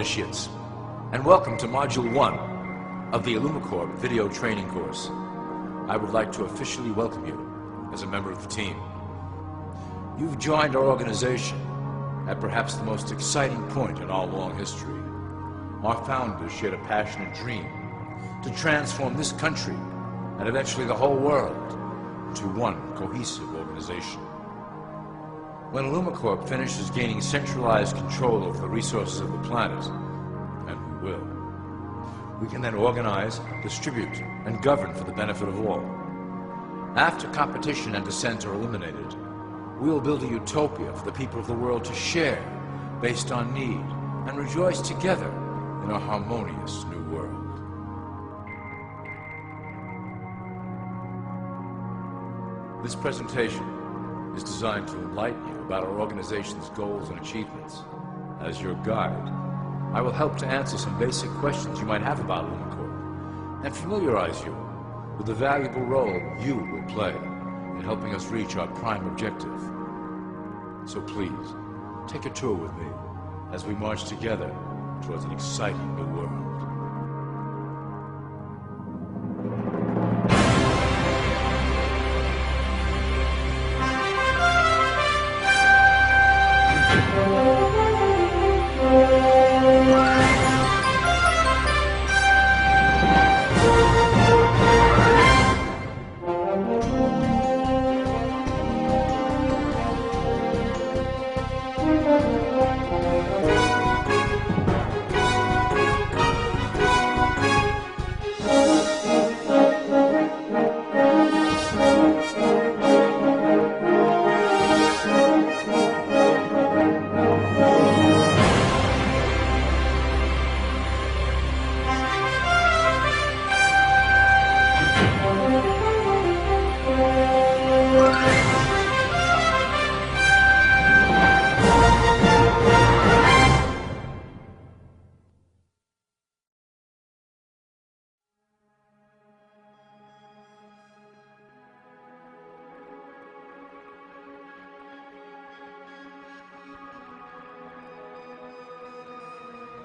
initiates, and welcome to Module 1 of the ILLUMICORP video training course. I would like to officially welcome you as a member of the team. You've joined our organization at perhaps the most exciting point in our long history. Our founders shared a passionate dream to transform this country and eventually the whole world into one cohesive organization. When ILLUMICORP finishes gaining centralized control over the resources of the planet, and we will, we can then organize, distribute, and govern for the benefit of all. After competition and dissent are eliminated, we will build a utopia for the people of the world to share based on need and rejoice together in a harmonious new world. This presentation is designed to enlighten you about our organization's goals and achievements. As your guide, I will help to answer some basic questions you might have about ILLUMICORP and familiarize you with the valuable role you will play in helping us reach our prime objective. So please, take a tour with me as we march together towards an exciting new world.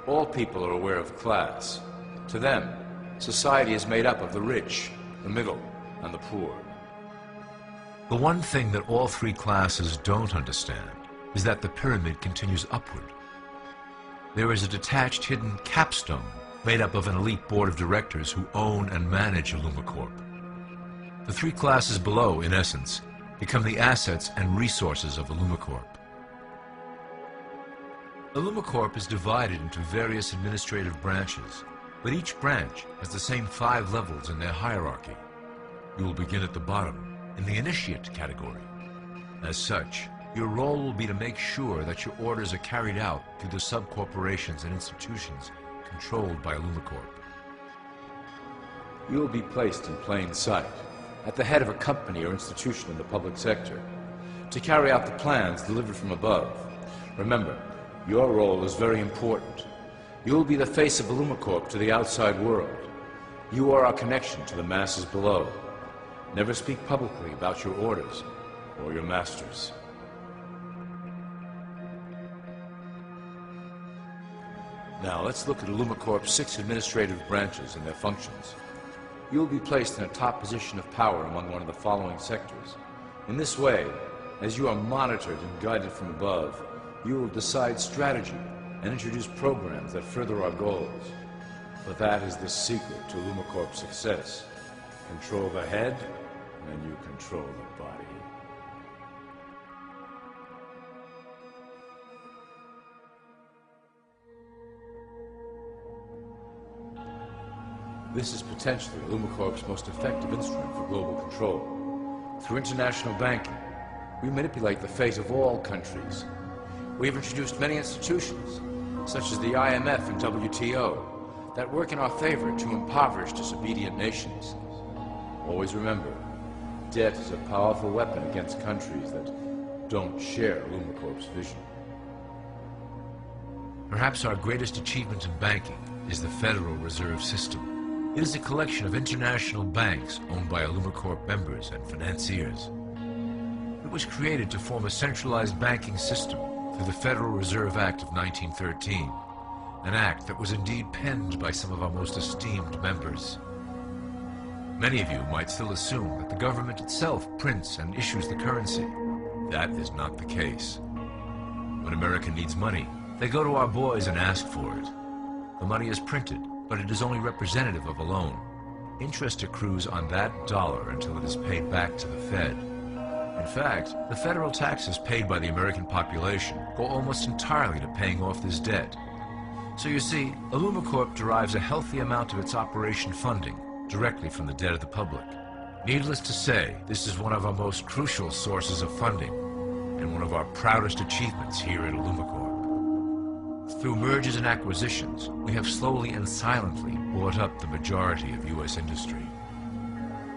All people are aware of class. To them, society is made up of the rich, the middle, and the poor. The one thing that all three classes don't understand is that the pyramid continues upward. There is a detached hidden capstone made up of an elite board of directors who own and manage ILLUMICORP. The three classes below, in essence, become the assets and resources of ILLUMICORP. ILLUMICORP is divided into various administrative branches, but each branch has the same 5 levels in their hierarchy. You will begin at the bottom, in the initiate category. As such, your role will be to make sure that your orders are carried out through the sub-corporations and institutions controlled by ILLUMICORP. You will be placed in plain sight, at the head of a company or institution in the public sector, to carry out the plans delivered from above. Remember, your role is very important. You will be the face of ILLUMICORP to the outside world. You are our connection to the masses below. Never speak publicly about your orders or your masters. Now let's look at ILLUMICORP's 6 administrative branches and their functions. You will be placed in a top position of power among one of the following sectors. In this way, as you are monitored and guided from above, you will decide strategy and introduce programs that further our goals. But that is the secret to ILLUMICORP's success. Control the head, and you control the body. This is potentially ILLUMICORP's most effective instrument for global control. Through international banking, we manipulate the fate of all countries. We have introduced many institutions, such as the IMF and WTO, that work in our favor to impoverish disobedient nations. Always remember, debt is a powerful weapon against countries that don't share ILLUMICORP's vision. Perhaps our greatest achievement in banking is the Federal Reserve System. It is a collection of international banks owned by ILLUMICORP members and financiers. It was created to form a centralized banking system through the Federal Reserve Act of 1913 an act that was indeed penned by some of our most esteemed members. Many of you might still assume that the government itself prints and issues the currency. That is not the case. When America needs money, they go to our boys and ask for it. The money is printed, but it is only representative of a loan. Interest accrues on that dollar until it is paid back to the Fed. In fact, the federal taxes paid by the American population go almost entirely to paying off this debt. So you see, ILLUMICORP derives a healthy amount of its operation funding directly from the debt of the public. Needless to say, this is one of our most crucial sources of funding and one of our proudest achievements here at ILLUMICORP. Through mergers and acquisitions, we have slowly and silently bought up the majority of U.S. industry.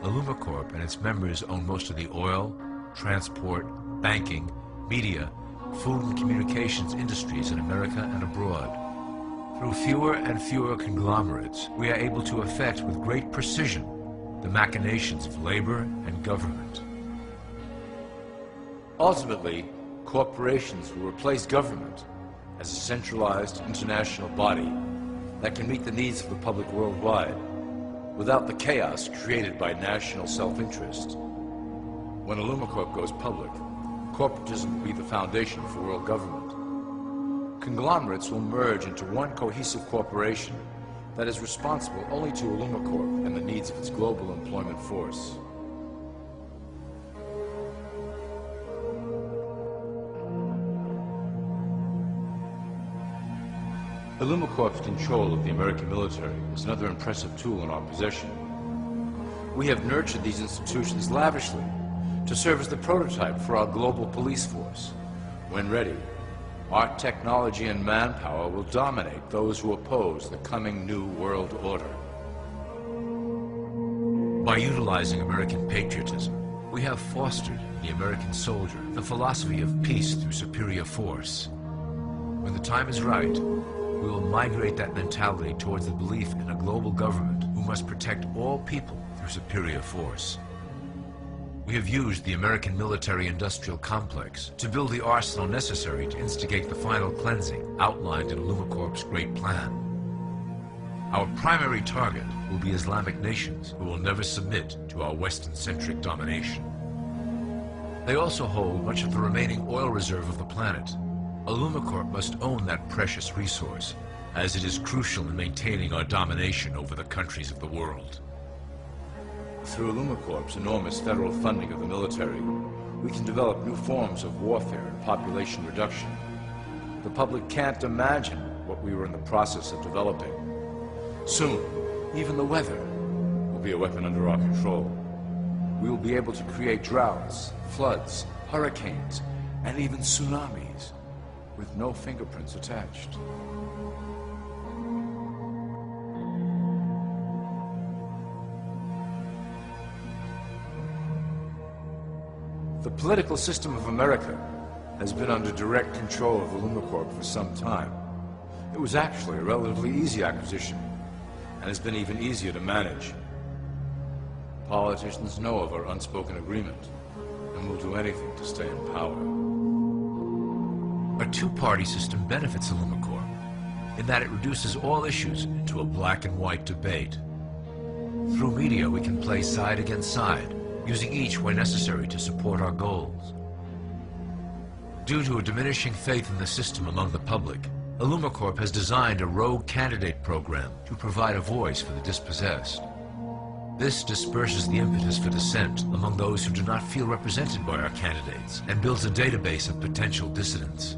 ILLUMICORP and its members own most of the oil, transport, banking, media, food and communications industries in America and abroad. Through fewer and fewer conglomerates, we are able to effect with great precision the machinations of labor and government. Ultimately, corporations will replace government as a centralized international body that can meet the needs of the public worldwide without the chaos created by national self-interest. When ILLUMICORP goes public, corporatism will be the foundation for world government. Conglomerates will merge into one cohesive corporation that is responsible only to ILLUMICORP and the needs of its global employment force. ILLUMICORP's control of the American military is another impressive tool in our possession. We have nurtured these institutions lavishly to serve as the prototype for our global police force. When ready, our technology and manpower will dominate those who oppose the coming new world order. By utilizing American patriotism, we have fostered in the American soldier the philosophy of peace through superior force. When the time is right, we will migrate that mentality towards the belief in a global government who must protect all people through superior force. We have used the American military-industrial complex to build the arsenal necessary to instigate the final cleansing outlined in ILLUMICORP's great plan. Our primary target will be Islamic nations who will never submit to our Western-centric domination. They also hold much of the remaining oil reserve of the planet. ILLUMICORP must own that precious resource, as it is crucial in maintaining our domination over the countries of the world. Through ILLUMICORP's enormous federal funding of the military, we can develop new forms of warfare and population reduction. The public can't imagine what we were in the process of developing. Soon, even the weather will be a weapon under our control. We will be able to create droughts, floods, hurricanes, and even tsunamis with no fingerprints attached. The political system of America has been under direct control of ILLUMICORP for some time. It was actually a relatively easy acquisition, and has been even easier to manage. Politicians know of our unspoken agreement, and will do anything to stay in power. A two-party system benefits ILLUMICORP in that it reduces all issues to a black and white debate. Through media, we can play side against side, using each where necessary to support our goals. Due to a diminishing faith in the system among the public, ILLUMICORP has designed a rogue candidate program to provide a voice for the dispossessed. This disperses the impetus for dissent among those who do not feel represented by our candidates and builds a database of potential dissidents.